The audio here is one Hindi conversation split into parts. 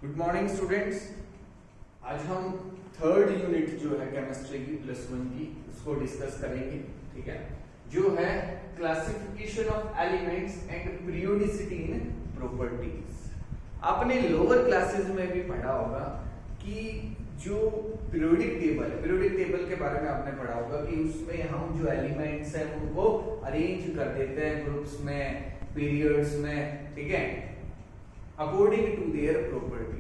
Good morning students. आज हम थर्ड यूनिट जो है केमिस्ट्री की +1 की उसको डिस्कस करेंगे। ठीक है, जो है classification of elements and periodicity in properties. आपने लोअर क्लासेस में भी पढ़ा होगा कि जो पीरियोडिक टेबल के बारे में आपने पढ़ा होगा कि उसमें हम जो एलिमेंट्स हैं उनको अरेंज कर देते हैं ग्रुप्स में, पीरियड्स में। ठीक है, अकॉर्डिंग टू देयर प्रॉपर्टीज।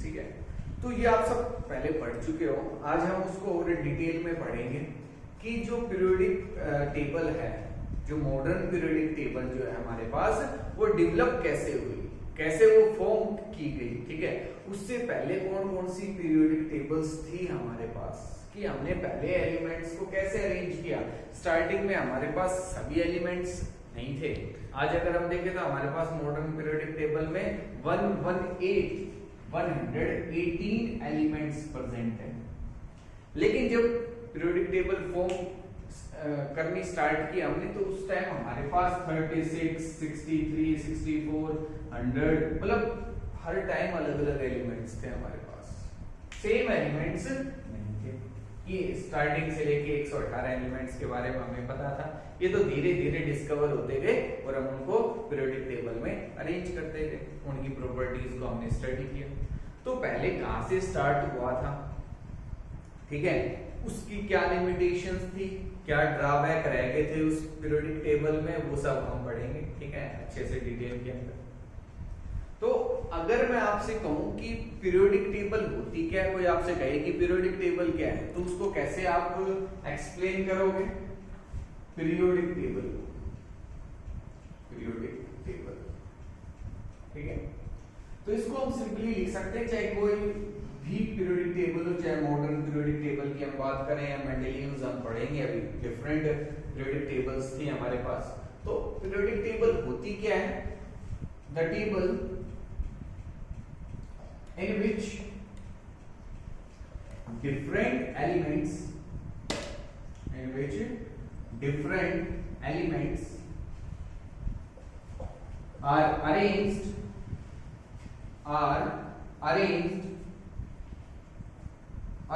ठीक है, तो ये आप सब पहले पढ़ चुके हो। आज हम उसको और डिटेल में पढ़ेंगे कि जो पीरियोडिक टेबल है, जो मॉडर्न पीरियोडिक टेबल जो है हमारे पास, वो डेवलप कैसे हुई, कैसे वो फॉर्म की गई। ठीक है, उससे पहले कौन कौन सी पीरियोडिक टेबल्स थी हमारे पास, कि हमने पहले एलिमेंट्स को कैसे अरेंज किया। स्टार्टिंग में हमारे पास सभी एलिमेंट्स नहीं थे। आज अगर हम देखें तो हमारे पास मॉडर्न पीरियोडिक टेबल में 118 एलिमेंट्स प्रेजेंट हैं। लेकिन जब पीरियोडिक टेबल फॉर्म करनी स्टार्ट की हमने, तो उस टाइम हमारे पास 36, 63, 64, 100, मतलब हर टाइम अलग अलग एलिमेंट्स थे हमारे पास, सेम एलिमेंट्स नहीं थे। ये स्टार्टिंग से लेके 118 एलिमेंट्स के बारे में हमें पता था। ये तो धीरे धीरे डिस्कवर होते गए और हम उनको पीरियोडिक टेबल में अरेंज करते गए, उनकी प्रॉपर्टीज को हमने स्टडी किया। तो पहले कहां से स्टार्ट हुआ था, ठीक है, उसकी क्या लिमिटेशंस थी, क्या ड्रॉबैक रह गए थे उस पीरियोडिक टेबल में, वो सब हम पढ़ेंगे। ठीक है, अच्छे से डिटेल के अंदर। तो अगर मैं आपसे कहूं कि पीरियोडिक टेबल होती क्या है, कोई आपसे कहे कि पीरियोडिक टेबल क्या है, तो उसको कैसे आप एक्सप्लेन करोगे? पीरियोडिक टेबल, ठीक है। तो इसको हम सिंपली लिख सकते हैं, चाहे कोई भी पीरियोडिक टेबल हो, चाहे मॉडर्न पीरियोडिक टेबल की हम बात करें या मेंडेलियंस हम पढ़ेंगे अभी, डिफरेंट पीरियोडिक टेबल्स थी हमारे पास। तो पीरियोडिक टेबल होती क्या है? The table in which different elements are arranged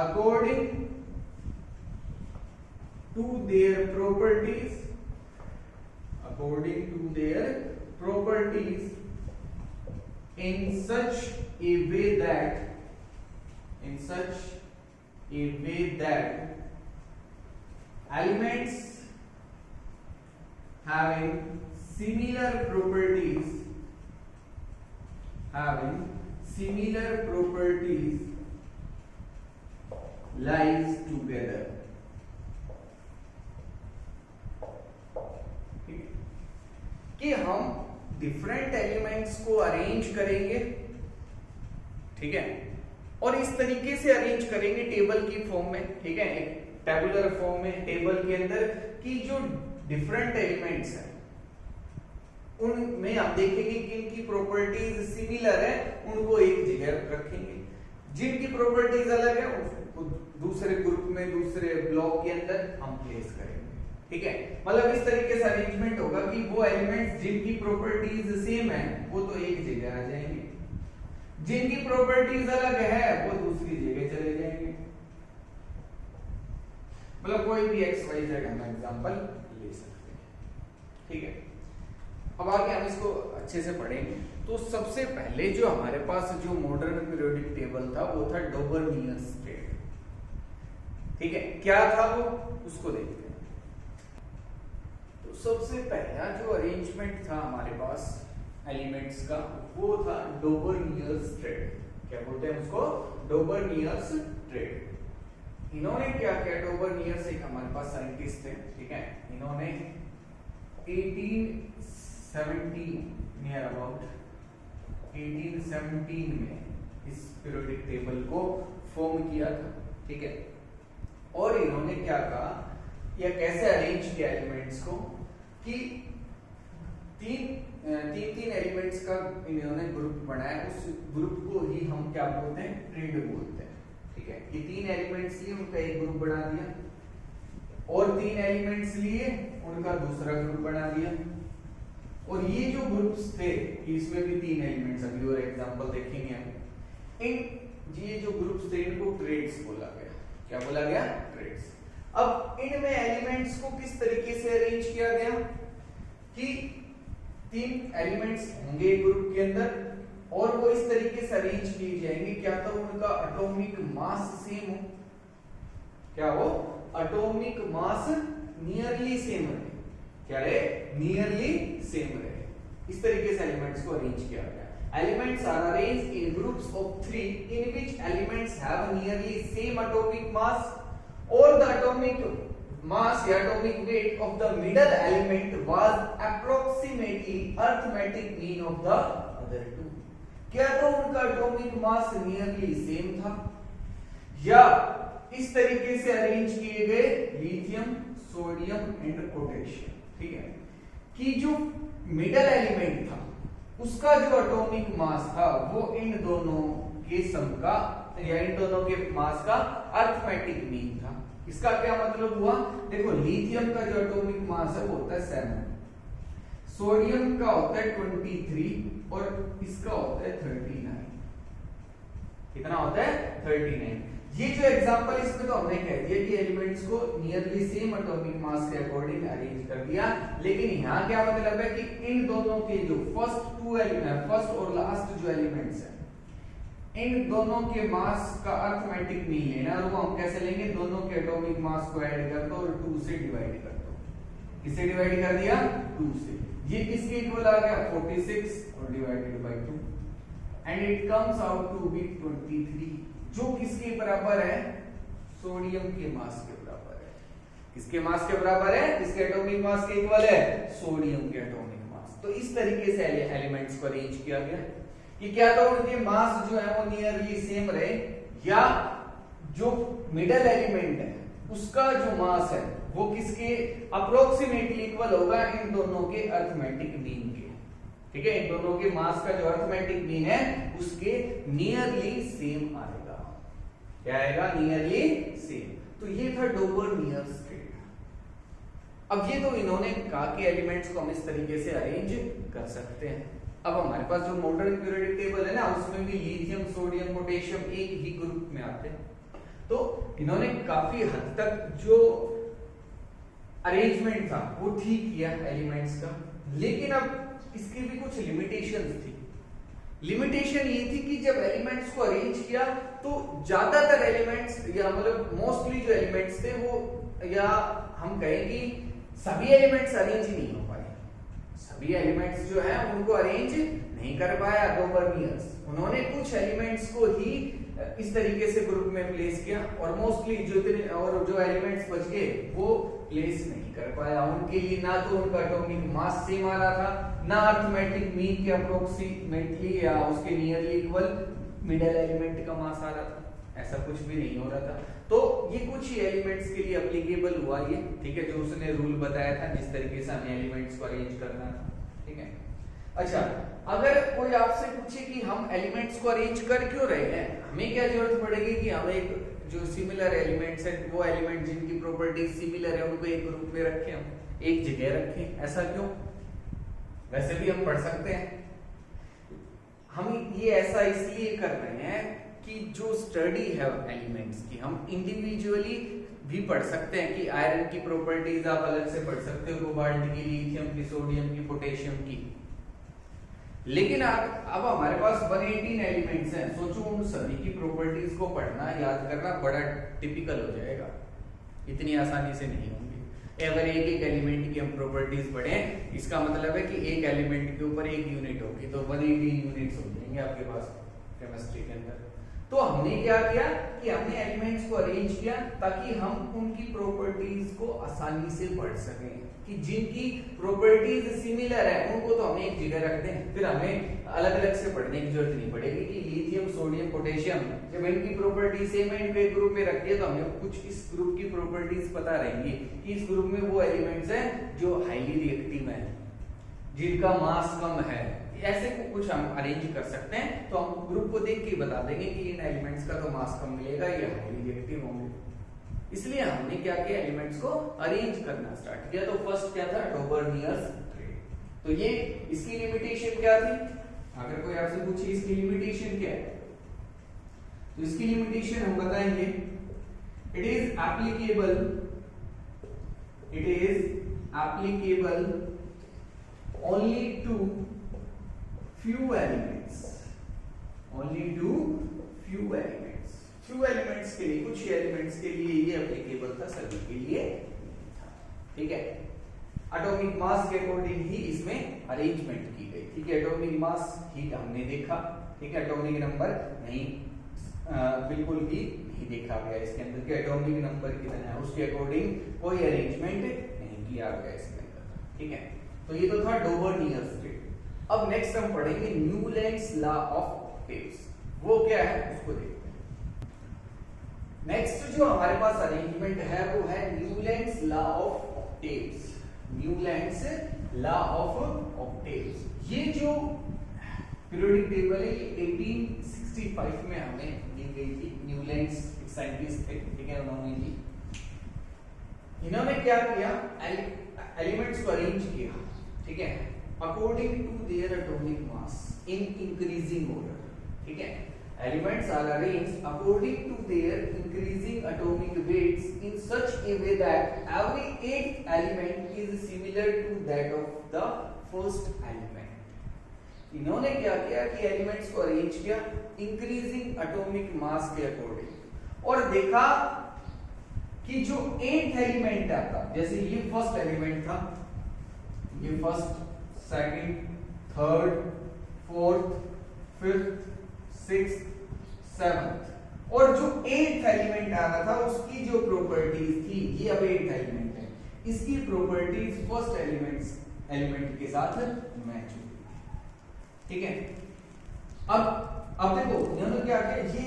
according to their properties in such a way that elements having similar properties lies together। कि हम डिफरेंट एलिमेंट्स को अरेंज करेंगे, ठीक है, और इस तरीके से अरेंज करेंगे टेबल की फॉर्म में। ठीक है, एक टेबुलर फॉर्म में टेबल के अंदर, कि जो डिफरेंट एलिमेंट्स हैं उनमें आप देखेंगे कि इनकी प्रॉपर्टीज सिमिलर है, उनको एक जगह रखेंगे। जिनकी प्रॉपर्टीज अलग है उनको दूसरे ग्रुप में, दूसरे ब्लॉक के अंदर हम प्लेस करेंगे। ठीक है, मतलब इस तरीके से अरेंजमेंट होगा कि वो एलिमेंट्स जिनकी प्रॉपर्टीज सेम है वो तो एक जगह आ जाएंगे, जिनकी प्रॉपर्टीज अलग है वो दूसरी जगह चले जाएंगे। मतलब कोई भी XYZ हम एग्जांपल ले सकते हैं। ठीक है, अब आगे हम इसको अच्छे से पढ़ेंगे। तो सबसे पहले जो हमारे पास जो मॉडर्न पीरियोडिक टेबल था वो था डोबर्नियर्स टेबल। ठीक है, क्या था वो, उसको देखते हैं। तो सबसे पहला जो अरेंजमेंट था हमारे पास एलिमेंट्स का, वो था डोबर्नियर्स टेबल। क्या बोलते हैं उसको? डोबर्नियर्स टेबल। इन्होंने क्या किया? डोबर्नियर्स एक हमारे पास साइंटिस्ट थे, ठीक है, इन्होंने 1817 नियर अबाउट 1817 में इस पीरियोडिक टेबल को फॉर्म किया था। ठीक है, और इन्होंने क्या कहा या कैसे अरेंज किया एलिमेंट्स को, कि तीन एलिमेंट्स का इन्होंने ग्रुप बनाया। उस ग्रुप को ही हम क्या बोलते हैं? ट्रिड बोलते हैं। ठीक है, ये 3 एलिमेंट्स लिए उनका एक ग्रुप बना दिया, और 3 एलिमेंट्स लिए उनका दूसरा ग्रुप बना दिया, और ये जो ग्रुप्स थे कि इसमें भी 3 एलिमेंट्स, अभी और एग्जांपल देखेंगे हम। ये जो ग्रुप्स थे इनको ट्रेड्स बोला गया। क्या बोला गया? ट्रेड्स। अब इनमें एलिमेंट्स को किस तरीके से अरेंज किया गया कि 3 एलिमेंट्स होंगे ग्रुप के अंदर और वो इस तरीके से अरेंज किए जाएंगे क्या तो उनका एटॉमिक मास सेम हो, क्या हो, एटॉमिक मास नियरली सेम रहे। क्या रहे? नियरली सेम रहे। इस तरीके से एलिमेंट्स को अरेंज किया गया। Elements are arranged in groups of 3 in which elements have nearly same atomic mass or the atomic mass या atomic weight of the middle element was approximately arithmetic mean of the other two। क्या तो उनका atomic mass nearly same था या इस तरीके से अरेंज किए गए लिथियम, सोडियम एंड पोटेशियम। ठीक है कि जो मिडल एलिमेंट था उसका जो एटॉमिक मास था वो इन दोनों के सम का या इन दोनों के मास का अरिथमेटिक मीन था। इसका क्या मतलब हुआ? देखो लिथियम का जो एटॉमिक मास है वो होता है 7, सोडियम का होता है 23 और इसका होता है 39। कितना होता है? 39। ये जो एग्जांपल इसमें तो हमने कह दिया कि एलिमेंट्स को नियरली सेम एटॉमिक मास के अकॉर्डिंग अरेंज कर दिया, लेकिन यहाँ क्या मतलब है कि इन दोनों के जो फर्स्ट और लास्ट जो एलिमेंट्स हैं इन दोनों के मास का अरिथमेटिक मीन लेना और वो हम कैसे लेंगे? दोनों के एटॉमिक मास को ऐड कर दो और 2 से डिवाइड कर दो। किससे डिवाइड कर दिया? 2 से। ये किसके इक्वल आ गया? 46 और divided by 2 and it comes out to be 23 जो किसके बराबर है? सोडियम के मास के बराबर है। किसके मास के बराबर है? किसके एटॉमिक मास के इक्वल है? सोडियम के एटॉमिक मास। तो इस तरीके से एलिमेंट्स को अरेंज किया गया कि क्या तो उनके मास जो है वो नियरली सेम रहे या जो मिडल एलिमेंट है उसका जो मास है वो किसके अप्रोक्सीमेटली इक्वल होगा? इन दोनों के अरिथमेटिक मीन के। ठीक है, इन दोनों के मास का जो अरिथमेटिक मीन है उसके नियरली सेम आएगा। क्या आएगा? Nearly same. तो ये था डोबर-नियर्स ट्रेड। अब ये तो इन्होंने कहा कि एलिमेंट्स को हम इस तरीके से अरेंज कर सकते हैं। अब हमारे पास जो मॉडर्न पीरियोडिक टेबल है ना उसमें भी लिथियम, सोडियम, पोटेशियम एक ही ग्रुप में आते हैं। तो इन्होंने काफी हद तक जो अरेंजमेंट था वो ठीक किया एलिमेंट्स का, लेकिन अब इसकी भी कुछ लिमिटेशंस थी। लिमिटेशन ये थी कि जब एलिमेंट्स को अरेंज किया तो ज्यादातर एलिमेंट्स या मतलब मोस्टली जो एलिमेंट्स थे वो या हम कहेंगे सभी एलिमेंट्स अरेंज नहीं हो पाए। सभी एलिमेंट्स जो है उनको अरेंज नहीं कर पाया डोबर-नियर्स। उन्होंने कुछ एलिमेंट्स को ही इस तरीके से ग्रुप में प्लेस किया और मोस्टली जो एलिमेंट्स बच गए वो प्लेस नहीं कर पाया। उनके लिए ना तो उनका एटॉमिक मास सेम आ रहा था, ना अरिथमेटिक मीन के अप्रोक्सीमेटली या उसके नियरली इक्वल मिडल एलिमेंट का मास आ रहा था। ऐसा कुछ भी नहीं हो रहा था। तो ये कुछ ही एलिमेंट्स के लिए एप्लीकेबल हुआ ये। ठीक है, जो उसने रूल बताया था जिस तरीके से हमें एलिमेंट्स को अरेंज करना था। ठीक है, अच्छा अगर कोई आपसे पूछे कि हम एलिमेंट्स को अरेंज कर क्यों रहे हैं, हमें क्या जरूरत पड़ेगी कि हमें एक जो सिमिलर एलिमेंट्स है वो एलिमेंट जिनकी प्रॉपर्टीज सिमिलर है उनको एक ग्रुप में रखें, हम एक जगह रखें, ऐसा क्यों? वैसे भी हम पढ़ सकते हैं। हम ये ऐसा इसलिए कर रहे हैं कि जो स्टडी है एलिमेंट्स की हम इंडिविजुअली भी पढ़ सकते हैं कि आयरन की प्रॉपर्टीज आप अलग से पढ़ सकते हो, कोबाल्ट की, लिथियम की, सोडियम की, पोटेशियम की। लेकिन अब हमारे पास 118 एलिमेंट्स हैं, सोचो उन सभी की प्रॉपर्टीज को पढ़ना याद करना बड़ा टिपिकल हो जाएगा, इतनी आसानी से नहीं होंगे। अगर एक एक एलिमेंट की हम प्रॉपर्टीज पढ़ें इसका मतलब है कि एक एलिमेंट के ऊपर एक यूनिट होगी, तो 118 यूनिट्स हो जाएंगे आपके पास केमिस्ट्री के अंदर। तो हमने क्या किया कि हमने एलिमेंट्स को अरेंज किया ताकि हम उनकी प्रॉपर्टीज को आसानी से पढ़ सकें कि जिनकी प्रॉपर्टीज सिमिलर है उनको तो हमें एक जगह रख दें, फिर हमें अलग अलग से पढ़ने की जरूरत नहीं पड़ेगी कि लिथियम, सोडियम, पोटेशियम जब इनकी प्रॉपर्टी सेम है इनको एक ग्रुप में रख दिया तो हमें कुछ इस ग्रुप की प्रॉपर्टीज पता रहेंगी कि इस ग्रुप में वो एलिमेंट्स हैं जो हाईली रिएक्टिव हैं, जिनका मास कम है। ऐसे कुछ हम अरेंज कर सकते हैं, तो हम ग्रुप को देख के बता देंगे कि इन एलिमेंट्स का तो मास कम मिलेगा, ये हाईली रिएक्टिव होंगे। इसलिए हमने क्या किया, एलिमेंट्स को अरेंज करना स्टार्ट किया। तो फर्स्ट क्या था, डोबर-नियर्स ट्रेड। तो ये इसकी लिमिटेशन क्या थी? अगर कोई आपसे पूछे इसकी लिमिटेशन क्या है, तो इसकी लिमिटेशन हम बताएंगे, it is applicable only to few elements, few elements के लिए, कुछ एलिमेंट्स के लिए ये एप्लीकेबल था, सभी के लिए था। ठीक है, एटॉमिक मास के अकॉर्डिंग ही इसमें अरेंजमेंट की गई। ठीक है, एटॉमिक मास ही हमने देखा। ठीक है, एटॉमिक नंबर नहीं, बिल्कुल भी नहीं देखा गया इसके अंदर कि एटॉमिक नंबर कितना है, उसके अकॉर्डिंग कोई अरेंजमेंट नहीं किया गया इसके अंदर। ठीक है, तो ये तो था डोबर्नियर स्टेट। अब नेक्स्ट हम पढ़ेंगे न्यूलैंड्स लॉ ऑफ ऑक्टेव्स। वो क्या है उसको देखते हैं। नेक्स्ट जो हमारे पास अरेंजमेंट है वो है Newlands law of octaves. Newlands law of octaves, ये जो पीरियोडिक टेबल है ये 1865 में हमें दी गई थी। न्यूलैंड्स एक साइंटिस्ट थे, ठीक है, उन्होंने दी। इन्होंने क्या किया, एलिमेंट्स को अरेंज किया, ठीक है, according to their atomic mass in increasing order. ठीक है, elements are arranged according to their increasing atomic weights in such a way that every eighth element is similar to that of the first element. इन्होंने क्या किया कि एलिमेंट्स को अरेंज किया इंक्रीजिंग एटॉमिक मास के अकॉर्डिंग, और देखा कि जो एट्थ एलिमेंट आता, जैसे ये फर्स्ट एलिमेंट था, ये first, second, third, fourth, fifth, sixth, seventh, और जो एट्थ एलिमेंट आ रहा था उसकी जो प्रॉपर्टीज थी, ये अब एट्थ एलिमेंट है, इसकी प्रॉपर्टीज फर्स्ट एलिमेंट के साथ मैच होती है। ठीक है, अब देखो इन्होंने क्या किया,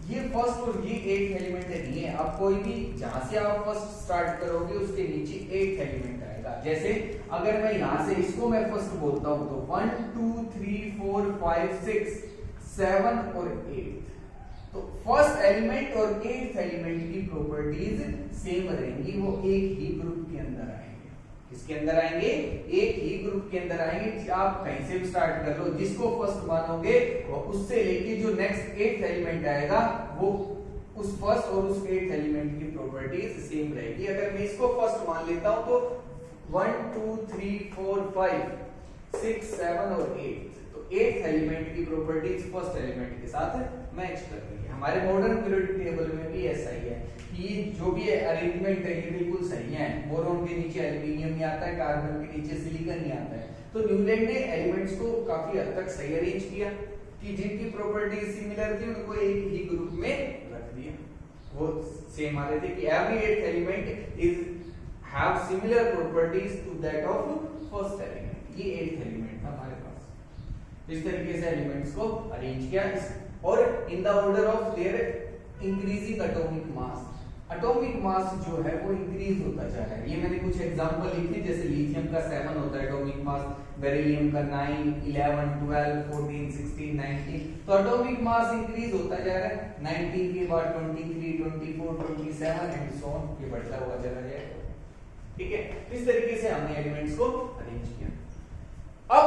ये फर्स्ट और ये एट्थ एलिमेंट नहीं है। अब कोई भी जहां से आप फर्स्ट स्टार्ट करोगे उसके नीचे एट्थ एलिमेंट आएगा। जैसे अगर मैं यहां से इसको मैं फर्स्ट बोलता हूं तो 1 2 3 4 5 6 7 और 8, तो फर्स्ट एलिमेंट और एट्थ एलिमेंट की प्रॉपर्टीज सेम रहेंगी, वो एक ही ग्रुप के अंदर आएंगे। किसके अंदर आएंगे? एक ही ग्रुप के अंदर आएंगे। आप कहीं से भी स्टार्ट कर लो, जिसको फर्स्ट मानोगे वो उससे लेके जो नेक्स्ट एट्थ एलिमेंट आएगा वो उस फर्स्ट और उस एट्थ एलिमेंट की प्रॉपर्टीज सेम रहेगी। अगर मैं इसको फर्स्ट मान लेता हूं तो 1 2 3 4 5 6 7 और 8, तो एट्थ एलिमेंट की प्रॉपर्टीज फर्स्ट एलिमेंट के साथ मैच करती है। हमारे मॉडर्न पीरियोडिक टेबल में भी ऐसा ही है कि जो भी अरेंजमेंट है ये बिल्कुल सही है। बोरोन के नीचे एल्यूमिनियम नहीं आता है, कार्बन के नीचे सिलिकॉन नहीं आता है। तो न्यूलैंड ने एलिमेंट्स को काफी हद तक सही अरेंज किया कि जिनकी प्रॉपर्टीज सिमिलर थी उनको एक ही ग्रुप में रख दिया। वो सेम आ रहे थे कि every eighth element is have similar properties to that of first element. ये एट्थ एलिमेंट था हमारे पास। इस तरीके से एलिमेंट्स को अरेंज किया और in the order of their increasing atomic mass. Atomic mass जो है वो इंक्रीज होता जा रहा है। ये मैंने कुछ एग्जांपल लिखे, जैसे लिथियम का 7 होता है एटॉमिक मास, बेरिलियम का 9, 11, 12, 14, 16, 19, तो एटॉमिक मास इंक्रीज होता जा रहा है। 19 के बाद 23, 24, 27 एंड सो ऑन, ये बढ़ता हुआ चला जाएगा। ठीक है, इस तरीके से हमने एलिमेंट्स को अरेंज किया। अब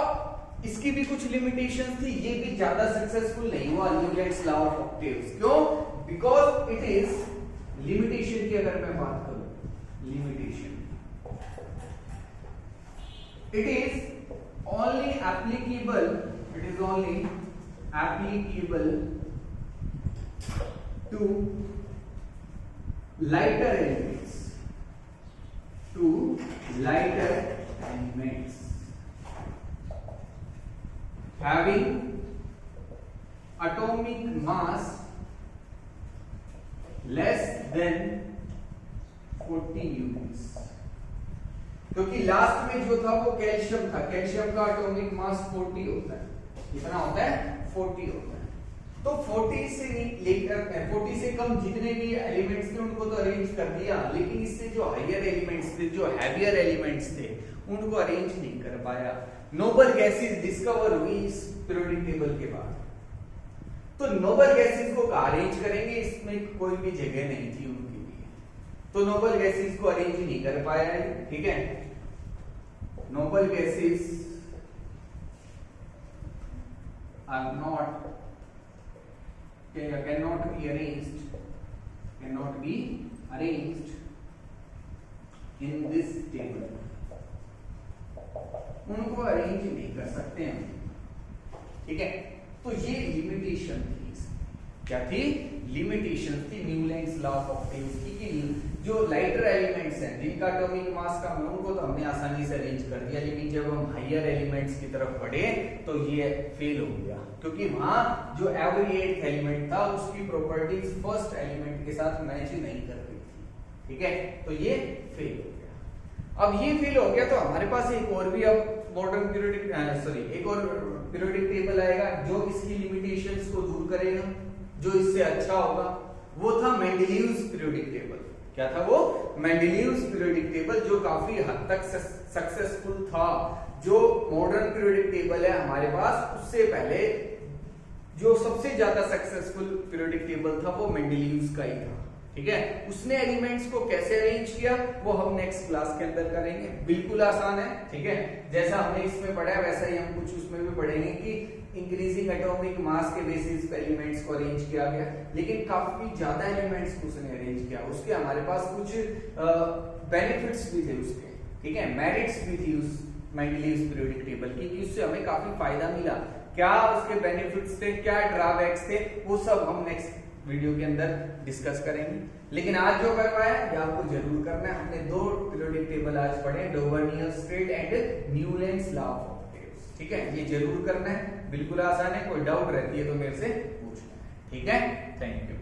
इसकी भी कुछ लिमिटेशंस थी, ये भी ज्यादा सक्सेसफुल नहीं हुआ न्यूलैंड्स लॉ ऑफ ऑक्टेव्स। क्यों? बिकॉज इट इज, लिमिटेशन की अगर मैं बात करूं, limitation, it is only applicable, it is only applicable to lighter elements, to lighter elements having atomic mass less than 40 units. क्योंकि लास्ट में जो था वो कैल्शियम था, कैल्शियम का एटॉमिक मास 40 होता है। कितना होता है? 40 होता है। तो 40 से लेकर 40 से कम जितने भी एलिमेंट्स थे उनको तो अरेंज कर दिया, लेकिन इससे जो हायर एलिमेंट्स थे, जो हैवियर एलिमेंट्स थे, उनको अरेंज नहीं कर पाया। नोबल गैसेस डिस्कवर हुई इस पीरियोडिक टेबल के बाद, तो नोबल गैसेस को अरेंज करेंगे, इसमें कोई भी जगह नहीं थी उनके लिए, तो नोबल गैसेस को अरेंज नहीं कर पाया है। ठीक है, noble gases are not cannot be arranged in this table, उनको अरेंज नहीं कर सकते हैं, ठीक है। तो ये लिमिटेशन थी, क्या थी? लिमिटेशन थी न्यूलैंड्स लॉ ऑफ थिंग्स की, कि जो लाइटर एलिमेंट्स हैं जिनका एटॉमिक मास कम है उनको तो हमने आसानी से अरेंज कर दिया, लेकिन जब हम हायर एलिमेंट्स की तरफ बढ़े तो ये फेल हो गया, क्योंकि वहां जो एवरी एट एलिमेंट था उसकी प्रॉपर्टीज फर्स्ट एलिमेंट के साथ मैच नहीं कर रही थी, ठीक है। तो ये फेल हो गया। अब ये फेल हो गया तो हमारे पास एक और भी अब मॉडर्न पीरियोडिक एक और पीरियोडिक टेबल आएगा जो इसकी लिमिटेशंस को दूर करेगा, जो इससे अच्छा होगा। वो था मेंडेलीव्स पीरियोडिक टेबल। क्या था वो? मेंडेलीव्स पीरियोडिक टेबल, जो काफी हद तक सक्सेसफुल था। जो मॉडर्न पीरियोडिक टेबल है हमारे पास, उससे पहले जो सबसे ज्यादा सक्सेसफुल पीरियोडिक टेबल था वो मेंडेलीव्स का ही था, ठीक है। उसने एलिमेंट्स को कैसे अरेंज किया वो हम नेक्स्ट क्लास के अंदर करेंगे। बिल्कुल आसान है, ठीक है। जैसा हमने इसमें पढ़ा है वैसा ही हम कुछ उसमें भी पढ़ेंगे कि इंक्रीजिंग एटॉमिक मास के बेसिस पे एलिमेंट्स को अरेंज किया गया, लेकिन काफी ज्यादा एलिमेंट्स को उसने अरेंज किया। उसके हमारे पास कुछ बेनिफिट्स भी थे उसके, ठीक है, मेरिट्स भी थी उस मेंडेलीव्स पीरियोडिक टेबल की, कि उससे हमें काफी फायदा मिला। क्या उसके बेनिफिट्स थे, क्या ड्रॉबैक्स थे, वो सब हम नेक्स्ट वीडियो के अंदर डिस्कस करेंगे। लेकिन आज जो करवाया ये आपको जरूर करना है। हमने दो पीरियोडिक टेबल आज पढ़े, Dobereiner triads and Newlands law of things, ठीक है। ये जरूर करना है, बिल्कुल आसान है। कोई डाउट रहती है तो मेरे से पूछना, ठीक है। Thank you.